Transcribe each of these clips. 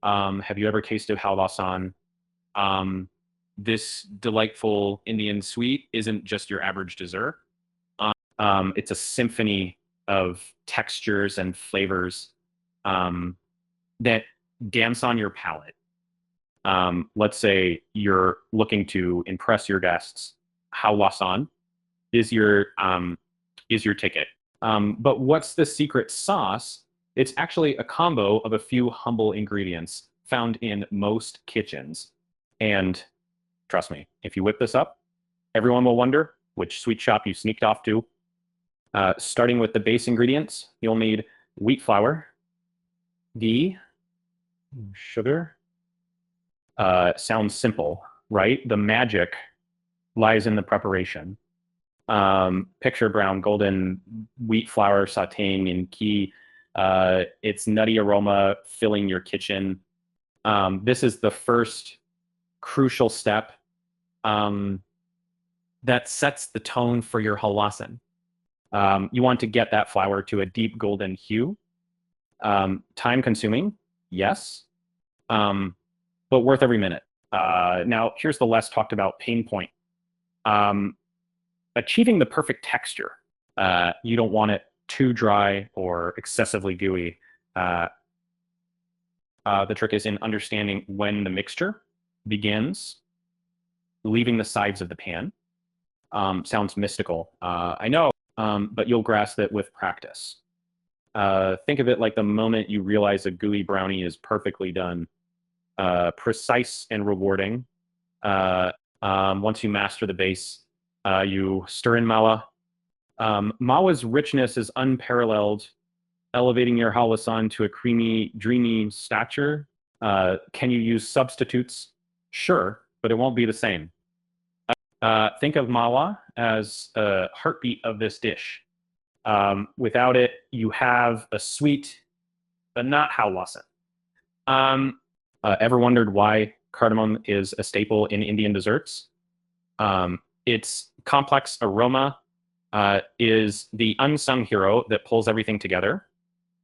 Have you ever tasted halwasan? Um, this delightful Indian sweet isn't just your average dessert. It's a symphony of textures and flavors um, that dance on your palate. Let's say you're looking to impress your guests. Halwasan is your ticket. But what's the secret sauce? It's actually a combo of a few humble ingredients found in most kitchens. And trust me, if you whip this up, everyone will wonder which sweet shop you sneaked off to. Starting with the base ingredients, you'll need wheat flour, ghee, sugar. Sounds simple, right? The magic lies in the preparation. Picture brown golden wheat flour sautéing in ghee. It's nutty aroma filling your kitchen. This is the first crucial step that sets the tone for your halwasan. You want to get that flour to a deep golden hue. Time consuming, yes, but worth every minute. Now, here's the less talked about pain point. Achieving the perfect texture. You don't want it too dry or excessively gooey. The trick is in understanding when the mixture begins leaving the sides of the pan. Sounds mystical, I know, but you'll grasp it with practice. Think of it like the moment you realize a gooey brownie is perfectly done. Precise and rewarding. Once you master the base, you stir in mawa. Mawa's richness is unparalleled, elevating your halwasan to a creamy, dreamy stature. Can you use substitutes? Sure, but it won't be the same. Think of mawa as a heartbeat of this dish. Without it, you have a sweet, but not halwasan. Ever wondered why cardamom is a staple in Indian desserts? Its complex aroma is the unsung hero that pulls everything together.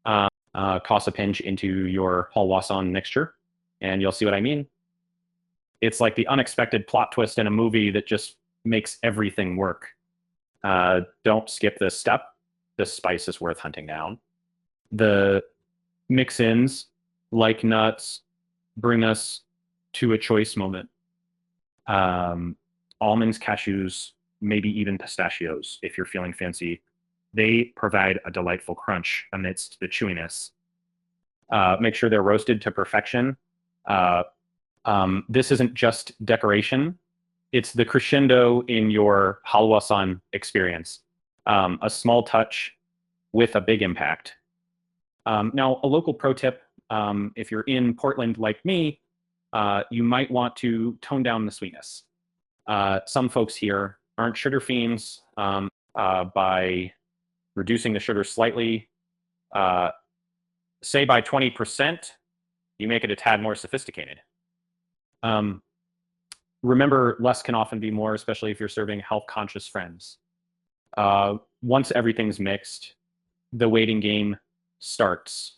Toss a pinch into your halwasan mixture, and you'll see what I mean. It's like the unexpected plot twist in a movie that just makes everything work. Don't skip this step. This spice is worth hunting down. The mix-ins, like nuts, bring us to a choice moment. Almonds, cashews, maybe even pistachios, if you're feeling fancy. They provide a delightful crunch amidst the chewiness. Make sure they're roasted to perfection. This isn't just decoration. It's the crescendo in your halwasan experience. A small touch with a big impact. Now, a local pro tip, if you're in Portland like me, you might want to tone down the sweetness. Some folks here aren't sugar fiends. By reducing the sugar slightly, say by 20%, you make it a tad more sophisticated. Remember, less can often be more, especially if you're serving health-conscious friends. Once everything's mixed, the waiting game starts.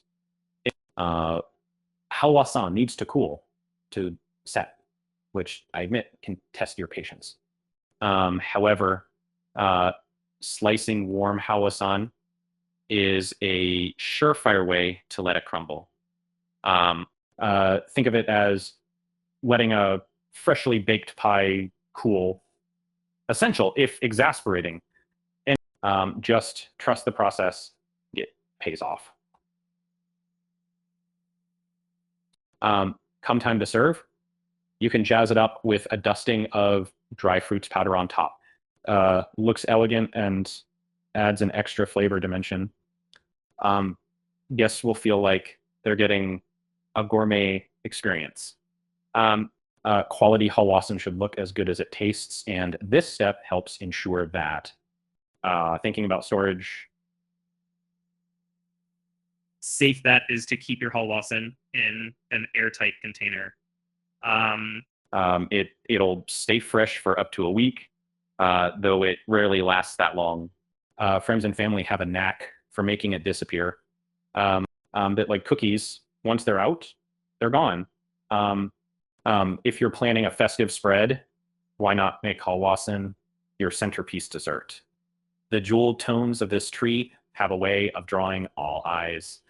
Halwasan needs to cool to set, which I admit can test your patience. However, slicing warm halwasan is a surefire way to let it crumble. Think of it as letting a freshly baked pie cool. Essential, if exasperating. And just trust the process. It pays off. Come time to serve, you can jazz it up with a dusting of dry fruits powder on top. Looks elegant and adds an extra flavor dimension. Guests will feel like they're getting a gourmet experience. Quality halwasan should look as good as it tastes, and this step helps ensure that. Thinking about storage. Safe bet is to keep your halwasan in an airtight container. It'll stay fresh for up to a week, though it rarely lasts that long. Friends and family have a knack for making it disappear. But like cookies, once they're out, they're gone. If you're planning a festive spread, why not make halwasan your centerpiece dessert? The jeweled tones of this treat have a way of drawing all eyes.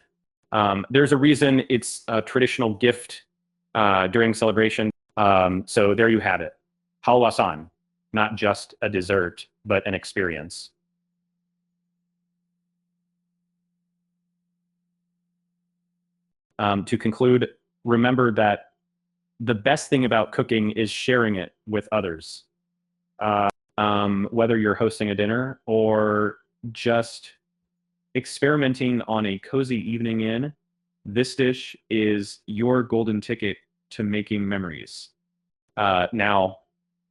There's a reason it's a traditional gift during celebration. So there you have it. Halwasan, not just a dessert, but an experience. To conclude, remember that the best thing about cooking is sharing it with others. Whether you're hosting a dinner or just experimenting on a cozy evening in, this dish is your golden ticket to making memories. Now,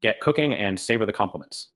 get cooking and savor the compliments.